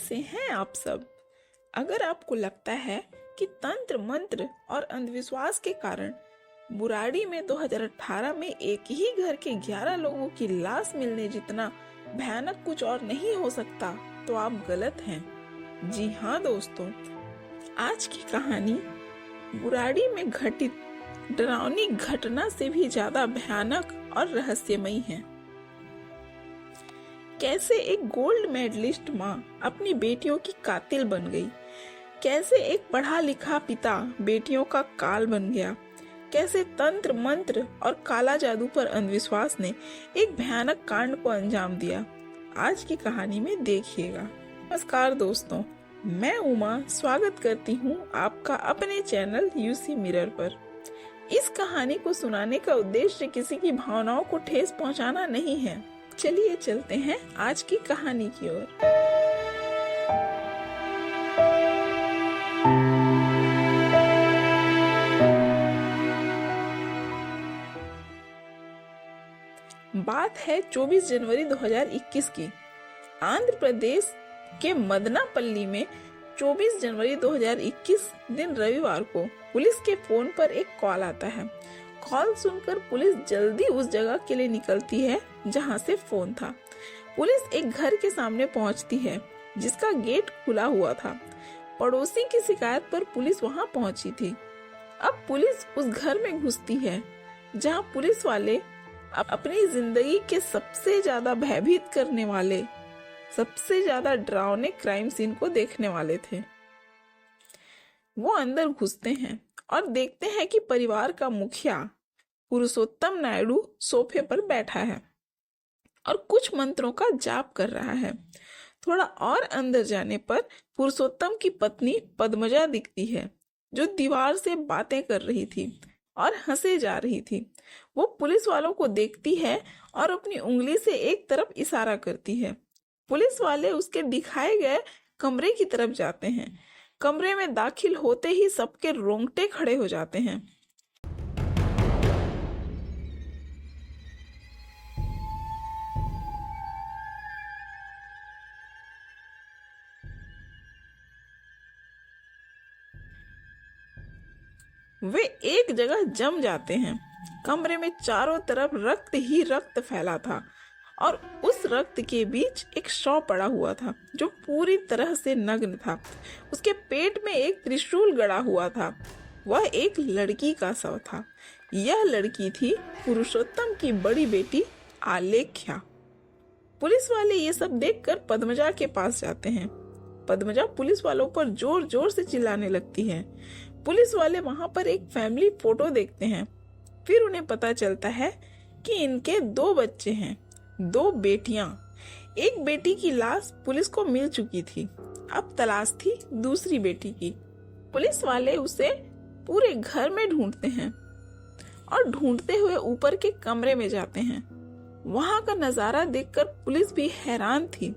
कैसे हैं आप सब? अगर आपको लगता है कि तंत्र मंत्र और अंधविश्वास के कारण बुराड़ी में 2018 में एक ही घर के 11 लोगों की लाश मिलने जितना भयानक कुछ और नहीं हो सकता, तो आप गलत हैं। जी हाँ दोस्तों, आज की कहानी बुराड़ी में घटित डरावनी घटना से भी ज्यादा भयानक और रहस्यमयी है। कैसे एक गोल्ड मेडलिस्ट माँ अपनी बेटियों की कातिल बन गई, कैसे एक पढ़ा लिखा पिता बेटियों का काल बन गया, कैसे तंत्र मंत्र और काला जादू पर अंधविश्वास ने एक भयानक कांड को अंजाम दिया, आज की कहानी में देखिएगा। नमस्कार दोस्तों, मैं उमा स्वागत करती हूँ आपका अपने चैनल यूसी मिरर पर। इस कहानी को सुनाने का उद्देश्य किसी की भावनाओं को ठेस पहुँचाना नहीं है। चलिए चलते हैं आज की कहानी की ओर। बात है 24 जनवरी 2021 की। आंध्र प्रदेश के मदनापल्ली में 24 जनवरी 2021 दिन रविवार को पुलिस के फोन पर एक कॉल आता है। कॉल सुनकर पुलिस जल्दी उस जगह के लिए निकलती है जहां से फोन था। पुलिस एक घर के सामने पहुंचती है जिसका गेट खुला हुआ था। पड़ोसी की शिकायत पर पुलिस वहां पहुंची थी। अब पुलिस उस घर में घुसती है जहां पुलिस वाले अपनी जिंदगी के सबसे ज्यादा भयभीत करने वाले, सबसे ज्यादा डरावने क्राइम सीन को देखने वाले थे। वो अंदर घुसते हैं और देखते हैं कि परिवार का मुखिया पुरुषोत्तम नायडू सोफे पर बैठा है और कुछ मंत्रों का जाप कर रहा है। थोड़ा और अंदर जाने पर पुरुषोत्तम की पत्नी पद्मजा दिखती है, जो दीवार से बातें कर रही थी और हंसे जा रही थी। वो पुलिस वालों को देखती है और अपनी उंगली से एक तरफ इशारा करती है। पुलिस वाले उसके दिखाए गए कमरे की तरफ जाते हैं। कमरे में दाखिल होते ही सबके रोंगटे खड़े हो जाते हैं। वे एक जगह जम जाते हैं। कमरे में चारों तरफ रक्त ही रक्त फैला था और उस रक्त के बीच एक शव पड़ा हुआ था जो पूरी तरह से नग्न था। उसके पेट में एक त्रिशूल गड़ा हुआ था। वह एक लड़की का शव था। यह लड़की थी पुरुषोत्तम की बड़ी बेटी आलेख्या। पुलिस वाले ये सब देखकर पद्मजा के पास जाते हैं। पद्मजा पुलिस वालों पर जोर जोर से चिल्लाने लगती है। पुलिस वाले वहां पर एक फैमिली फोटो देखते हैं। फिर उन्हें पता चलता है कि इनके 2 बच्चे हैं, 2 बेटियां। एक बेटी की लाश पुलिस को मिल चुकी थी, अब तलाश थी दूसरी बेटी की। पुलिस वाले उसे पूरे घर में ढूंढते हैं और ढूंढते हुए ऊपर के कमरे में जाते हैं। वहां का नजारा देखकर पुलिस भी हैरान थी।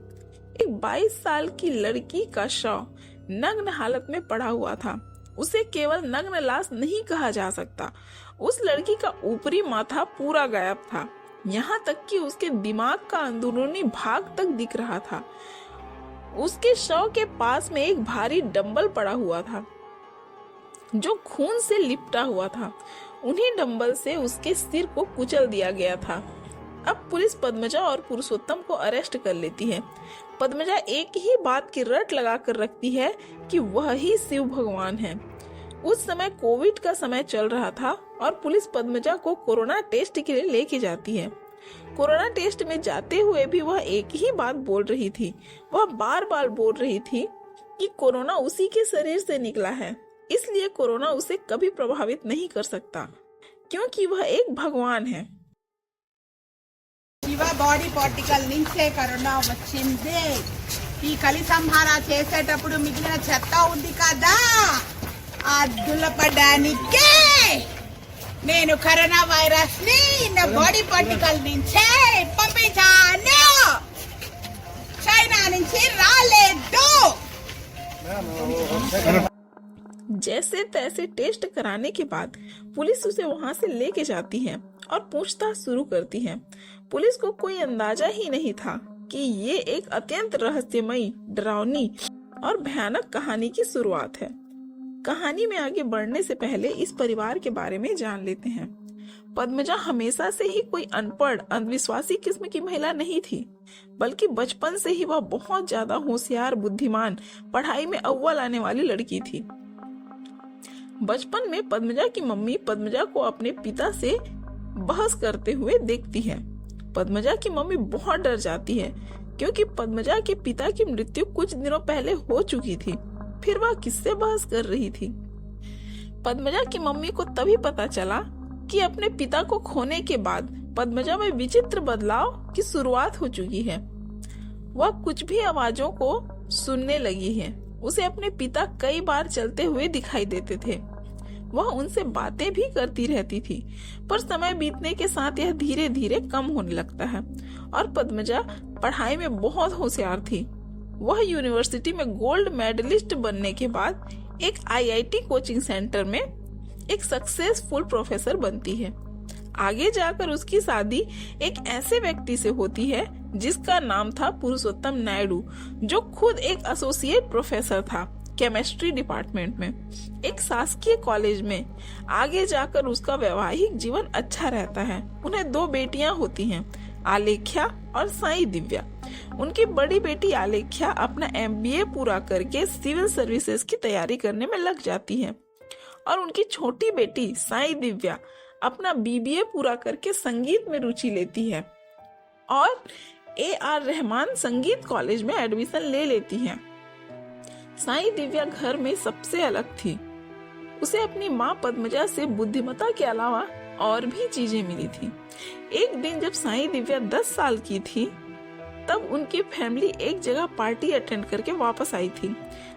एक 22 साल की लड़की का शव नग्न हालत में पड़ा हुआ था। उसे केवल नग्न लाश नहीं कहा जा सकता। उस लड़की का ऊपरी माथा पूरा गायब था, यहाँ तक कि उसके दिमाग का अंदरूनी भाग तक दिख रहा था। उसके शव के पास में एक भारी डंबल पड़ा हुआ था जो खून से लिपटा हुआ था। उन्हीं डंबल से उसके सिर को कुचल दिया गया था। अब पुलिस पद्मजा और पुरुषोत्तम को अरेस्ट कर लेती है। पद्मजा एक ही बात की रट लगा कर रखती है कि वह ही शिव भगवान है। उस समय कोविड का समय चल रहा था और पुलिस पद्मजा को कोरोना टेस्ट के लिए लेके जाती है। कोरोना टेस्ट में जाते हुए भी वह एक ही बात बोल रही थी। वह बार बार बोल रही थी कि कोरोना उसी के शरीर से निकला है, इसलिए कोरोना उसे कभी प्रभावित नहीं कर सकता, क्योंकि वह एक भगवान है। శివ బాడీ పార్టికల్ నుంచే కరోనా వచ్చింది. ఈ కలి సంహార చేసేటప్పుడు మిగిలిన చెత్త ఉంది కదా, ఆ దులపడానికే నేను కరోనా వైరస్ ని నా బాడీ పార్టికల్ నుంచే పంపించాను. చైనా నుంచి రాలేదు. जैसे तैसे टेस्ट कराने के बाद पुलिस उसे वहां से लेके जाती है और पूछताछ शुरू करती है। पुलिस को कोई अंदाजा ही नहीं था कि ये एक अत्यंत रहस्यमयी, डरावनी और भयानक कहानी की शुरुआत है। कहानी में आगे बढ़ने से पहले इस परिवार के बारे में जान लेते हैं। पद्मजा हमेशा से ही कोई अनपढ़, अंधविश्वासी किस्म की महिला नहीं थी, बल्कि बचपन से ही वह बहुत ज्यादा होशियार, बुद्धिमान, पढ़ाई में अव्वल आने वाली लड़की थी। बचपन में पद्मजा की मम्मी पद्मजा को अपने पिता से बहस करते हुए देखती है। पद्मजा की मम्मी बहुत डर जाती है, क्योंकि पद्मजा के पिता की मृत्यु कुछ दिनों पहले हो चुकी थी। फिर वह किससे बहस कर रही थी? पद्मजा की मम्मी को तभी पता चला कि अपने पिता को खोने के बाद पद्मजा में विचित्र बदलाव की शुरुआत हो चुकी है। वह कुछ भी आवाजों को सुनने लगी है। उसे अपने पिता कई बार चलते हुए दिखाई देते थे। वह उनसे बातें भी करती रहती थी, पर समय बीतने के साथ यह धीरे धीरे कम होने लगता है और पद्मजा पढ़ाई में बहुत होशियार थी। वह यूनिवर्सिटी में गोल्ड मेडलिस्ट बनने के बाद एक आईआईटी कोचिंग सेंटर में एक सक्सेसफुल प्रोफेसर बनती है। आगे जाकर उसकी शादी एक ऐसे व्यक्ति से होती है जिसका नाम था पुरुषोत्तम नायडू, जो खुद एक एसोसिएट प्रोफेसर था केमिस्ट्री डिपार्टमेंट में एक शासकीय कॉलेज में। आगे जाकर उसका वैवाहिक जीवन अच्छा रहता है। उन्हें 2 बेटियां होती हैं, आलेख्या और साई दिव्या। उनकी बड़ी बेटी आलेख्या अपना MBA पूरा करके सिविल सर्विसेज की तैयारी करने में लग जाती है और उनकी छोटी बेटी साई दिव्या अपना BBA पूरा करके संगीत में रुचि लेती है और AR रहमान संगीत कॉलेज में एडमिशन ले लेती है। साई दिव्या घर में सबसे अलग थी। उसे अपनी माँ पद्मजा से बुद्धिमत्ता के अलावा और भी चीजें मिली थी। एक दिन जब साई दिव्या 10 साल की थी, तब उनकी फैमिली एक जगह पार्टी अटेंड करके वापस आई थी।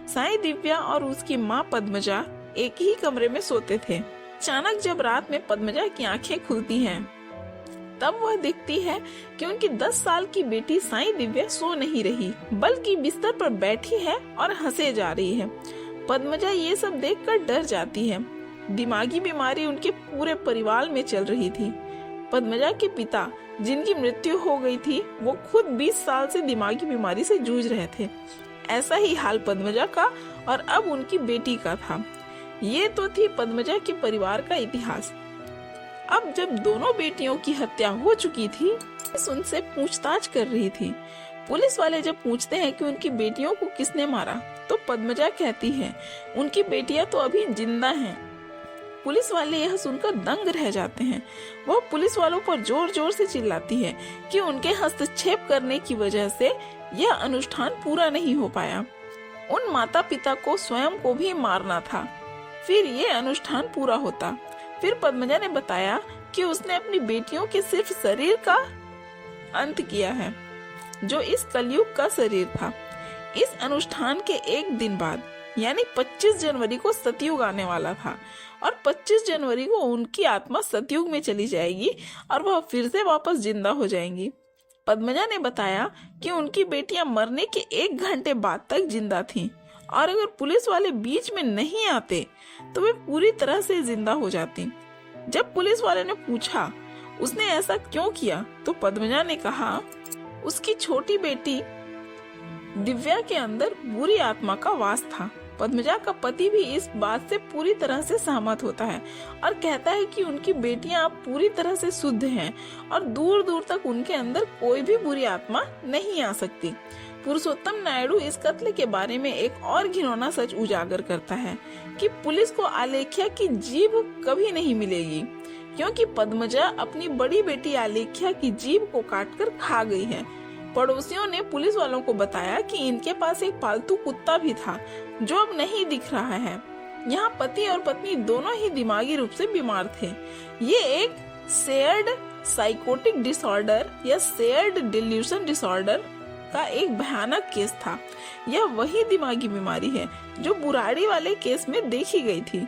साई दिव्या और उसकी माँ पद्मजा एक ही कमरे में सोते थे। अचानक जब रात में पद्मजा की आंखें खुलती हैं, तब वह देखती है कि उनकी 10 साल की बेटी साई दिव्या सो नहीं रही, बल्कि बिस्तर पर बैठी है और हंसे जा रही है। पद्मजा ये सब देखकर डर जाती है। दिमागी बीमारी उनके पूरे परिवार में चल रही थी। पद्मजा के पिता, जिनकी मृत्यु हो गई थी, वो खुद 20 साल से दिमागी बीमारी से जूझ रहे थे। ऐसा ही हाल पद्मजा का और अब उनकी बेटी का था। ये तो थी पद्मजा के परिवार का इतिहास। अब जब दोनों बेटियों की हत्या हो चुकी थी, पुलिस उनसे पूछताछ कर रही थी। पुलिस वाले जब पूछते हैं कि उनकी बेटियों को किसने मारा, तो पद्मजा कहती है उनकी बेटियां तो अभी जिंदा हैं। पुलिस वाले यह सुनकर दंग रह जाते हैं। वह पुलिस वालों पर जोर जोर से चिल्लाती है कि उनके हस्तक्षेप करने की वजह से यह अनुष्ठान पूरा नहीं हो पाया। उन माता पिता को स्वयं को भी मारना था, फिर ये अनुष्ठान पूरा होता। फिर पद्मजा ने बताया कि उसने अपनी बेटियों के सिर्फ शरीर का अंत किया है, जो इस कलयुग का शरीर था। इस अनुष्ठान के एक दिन बाद यानी 25 जनवरी को सतयुग आने वाला था और 25 जनवरी को उनकी आत्मा सतयुग में चली जाएगी और वह फिर से वापस जिंदा हो जाएंगी। पद्मजा ने बताया कि उनकी बेटियां मरने के 1 घंटे बाद तक जिंदा थीं और अगर पुलिस वाले बीच में नहीं आते तो वे पूरी तरह से जिंदा हो जाती। जब पुलिस वाले ने पूछा उसने ऐसा क्यों किया, तो पद्मजा ने कहा उसकी छोटी बेटी दिव्या के अंदर बुरी आत्मा का वास था। पद्मजा का पति भी इस बात से पूरी तरह से सहमत होता है और कहता है कि उनकी बेटियां अब पूरी तरह से शुद्ध हैं और दूर दूर तक उनके अंदर कोई भी बुरी आत्मा नहीं आ सकती। पुरुषोत्तम नायडू इस कत्ल के बारे में एक और घिनौना सच उजागर करता है कि पुलिस को आलेख्या की जीभ कभी नहीं मिलेगी, क्योंकि पद्मजा अपनी बड़ी बेटी आलेख्या की जीभ को काटकर खा गई है। पड़ोसियों ने पुलिस वालों को बताया कि इनके पास एक पालतू कुत्ता भी था, जो अब नहीं दिख रहा है। यहाँ पति और पत्नी दोनों ही दिमागी रूप से बीमार थे। ये एक शेयर्ड साइकोटिक डिसऑर्डर या शेयर्ड डिल्यूशन डिसऑर्डर का एक भयानक केस था। यह वही दिमागी बीमारी है जो बुराड़ी वाले केस में देखी गई थी।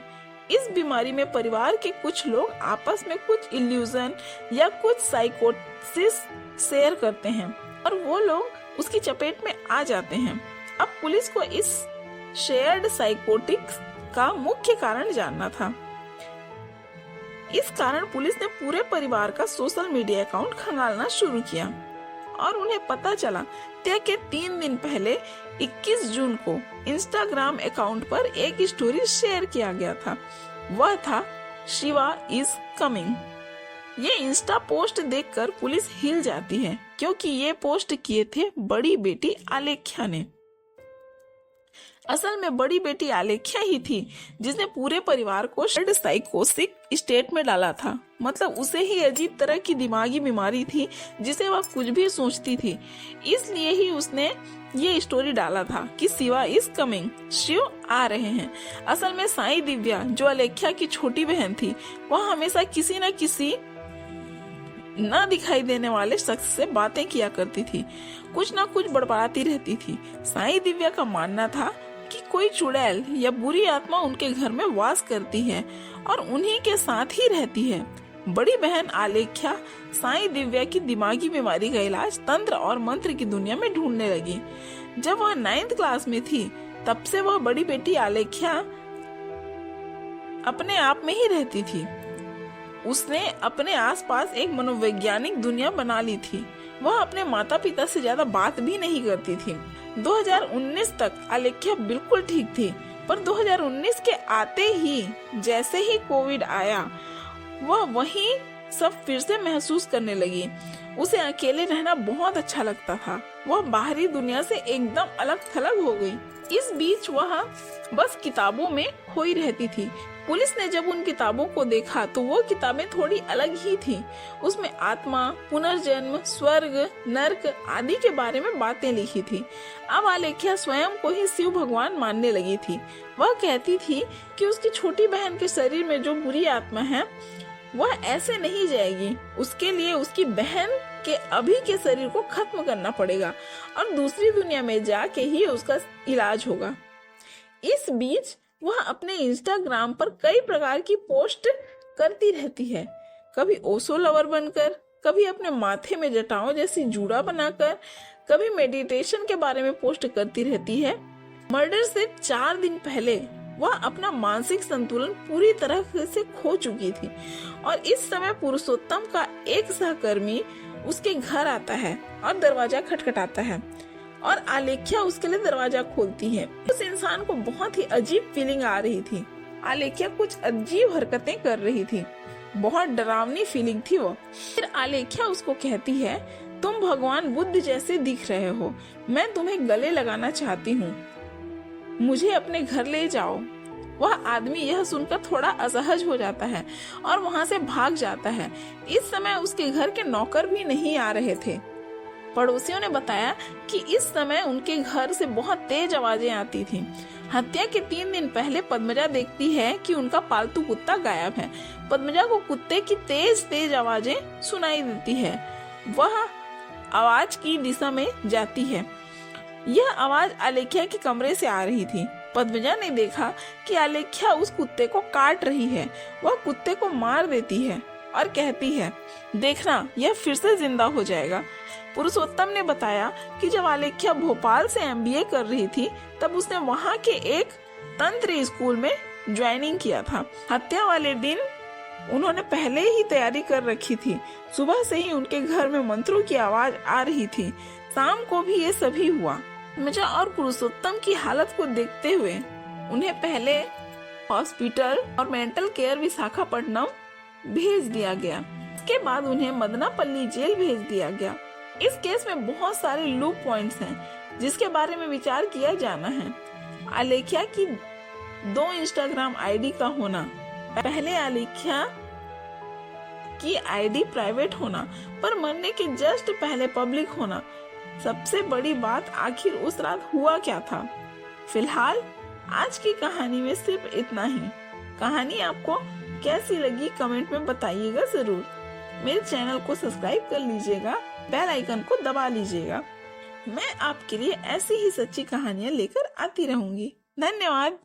इस बीमारी में परिवार के कुछ लोग आपस में कुछ इल्यूजन या कुछ साइकोसिस शेयर करते हैं और वो लोग उसकी चपेट में आ जाते हैं। अब पुलिस को इस शेयर्ड साइकोटिक्स का मुख्य कारण जानना था। इस कारण पुलिस ने पूरे परिवार का सोशल मीडिया अकाउंट खंगालना शुरू किया और उन्हें पता चला कि 3 दिन पहले 21 जून को इंस्टाग्राम अकाउंट पर एक स्टोरी शेयर किया गया था। वह था शिवा इज कमिंग। ये इंस्टा पोस्ट देखकर पुलिस हिल जाती है, क्योंकि ये पोस्ट किए थे बड़ी बेटी आलेख्या ने। असल में बड़ी बेटी आलेख्या ही थी जिसने पूरे परिवार को साइकोसिक स्टेट में डाला था। मतलब उसे ही अजीब तरह की दिमागी बीमारी थी जिसे वह कुछ भी सोचती थी। इसलिए ही उसने ये स्टोरी डाला था कि शिवा इज कमिंग, शिव आ रहे हैं। असल में साई दिव्या, जो आलेख्या की छोटी बहन थी, वह हमेशा किसी न किसी ना दिखाई देने वाले शख्स से बातें किया करती थी, कुछ ना कुछ बड़बड़ाती रहती थी। साई दिव्या का मानना था कि कोई चुड़ैल या बुरी आत्मा उनके घर में वास करती है और उन्हीं के साथ ही रहती है। बड़ी बहन आलेख्या साई दिव्या की दिमागी बीमारी का इलाज तंत्र और मंत्र की दुनिया में ढूंढने लगी। जब वह 9th क्लास में थी, तब से वह बड़ी बेटी आलेख्या अपने आप में ही रहती थी। उसने अपने आसपास एक मनोवैज्ञानिक दुनिया बना ली थी। वह अपने माता पिता से ज्यादा बात भी नहीं करती थी। 2019 तक आलेख्या बिल्कुल ठीक थी, पर 2019 के आते ही जैसे ही कोविड आया, वह वही सब फिर से महसूस करने लगी। उसे अकेले रहना बहुत अच्छा लगता था। वह बाहरी दुनिया से एकदम अलग थलग हो गई। इस बीच वह बस किताबों में खोई रहती थी। पुलिस ने जब उन किताबों को देखा तो वो किताबें थोड़ी अलग ही थी। उसमें आत्मा, पुनर्जन्म, स्वर्ग, नर्क आदि के बारे में बातें लिखी थी। अब आलेख्या स्वयं को ही शिव भगवान मानने लगी थी। वह कहती थी कि उसकी छोटी बहन के शरीर में जो बुरी आत्मा है, वह ऐसे नहीं जाएगी। उसके लिए उसकी बहन के अभी के शरीर को खत्म करना पड़ेगा और दूसरी दुनिया में जाके ही उसका इलाज होगा। इस बीच वह अपने इंस्टाग्राम पर कई प्रकार की पोस्ट करती रहती है, कभी ओशो लवर बनकर, कभी अपने माथे में जटाओं जैसी जूड़ा बनाकर, कभी मेडिटेशन के बारे में पोस्ट करती रहती है। मर्डर से 4 दिन पहले वह अपना मानसिक संतुलन पूरी तरह से खो चुकी थी और इस समय पुरुषोत्तम का एक सहकर्मी उसके घर आता है और दरवाजा खटखटाता है और आलेख्या उसके लिए दरवाजा खोलती है। उस इंसान को बहुत ही अजीब फीलिंग आ रही थी। आलेख्या कुछ अजीब हरकतें कर रही थी, बहुत डरावनी फीलिंग थी वो। फिर आलेख्या उसको कहती है, तुम भगवान बुद्ध जैसे दिख रहे हो, मैं तुम्हें गले लगाना चाहती हूँ, मुझे अपने घर ले जाओ। वह आदमी यह सुनकर थोड़ा असहज हो जाता है और वहाँ से भाग जाता है। इस समय उसके घर के नौकर भी नहीं आ रहे थे। पड़ोसियों ने बताया कि इस समय उनके घर से बहुत तेज आवाजें आती थीं। हत्या के 3 दिन पहले पद्मजा देखती है कि उनका पालतू कुत्ता गायब है। पद्मजा को कुत्ते की तेज तेज आवाजें सुनाई देती है। वह आवाज की दिशा में जाती है। यह आवाज आलेख्या के कमरे से आ रही थी। पद्मजा ने देखा कि आलेख्या उस कुत्ते को काट रही है। वह कुत्ते को मार देती है और कहती है, देखना यह फिर से जिंदा हो जाएगा। पुरुषोत्तम ने बताया कि जब आलेख्या भोपाल से MBA कर रही थी, तब उसने वहाँ के एक तंत्र स्कूल में ज्वाइनिंग किया था। हत्या वाले दिन उन्होंने पहले ही तैयारी कर रखी थी। सुबह से ही उनके घर में मंत्रों की आवाज आ रही थी। शाम को भी ये सभी हुआ। पद्मजा और पुरुषोत्तम की हालत को देखते हुए उन्हें पहले हॉस्पिटल और मेंटल केयर विशाखापट्टनम भेज दिया गया। इसके बाद उन्हें मदनापल्ली जेल भेज दिया गया। इस केस में बहुत सारे लूप पॉइंट्स हैं जिसके बारे में विचार किया जाना है। आलेख्या की 2 इंस्टाग्राम आईडी का होना, पहले आलेख्या की आईडी प्राइवेट होना पर मरने के जस्ट पहले पब्लिक होना। सबसे बड़ी बात, आखिर उस रात हुआ क्या था। फिलहाल आज की कहानी में सिर्फ इतना ही। कहानी आपको कैसी लगी कमेंट में बताइएगा जरूर। मेरे चैनल को सब्सक्राइब कर लीजिएगा, बेल आइकन को दबा लीजिएगा। मैं आपके लिए ऐसी ही सच्ची कहानियाँ लेकर आती रहूंगी। धन्यवाद।